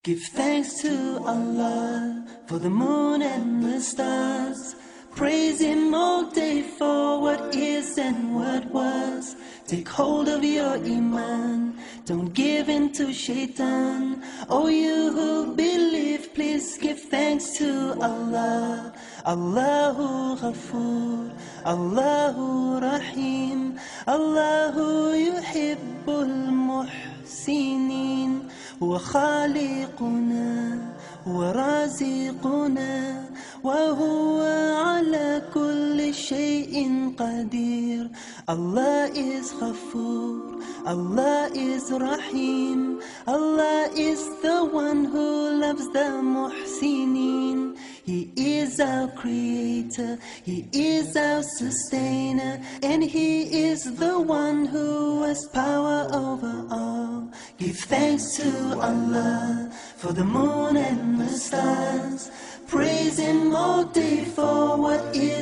Give thanks to Allah for the moon and the stars. Praise Him all day for what is and what was. Take hold of your Iman, don't give in to Shaitan. Oh, you who believe, please give thanks to Allah. Allahu Ghafoor, Allahu Rahim, Allahu Yuhibbul Muhsinin. هو خالقنا ورازقنا وهو على كل شيء قدير. Allah is Ghafoor, Allah is Rahim, Allah is the one who loves the Muhsinin. He is our creator, He is our sustainer, and He is the one who has power over all. Give thanks to Allah for the moon and the stars. Praise Him all day for what is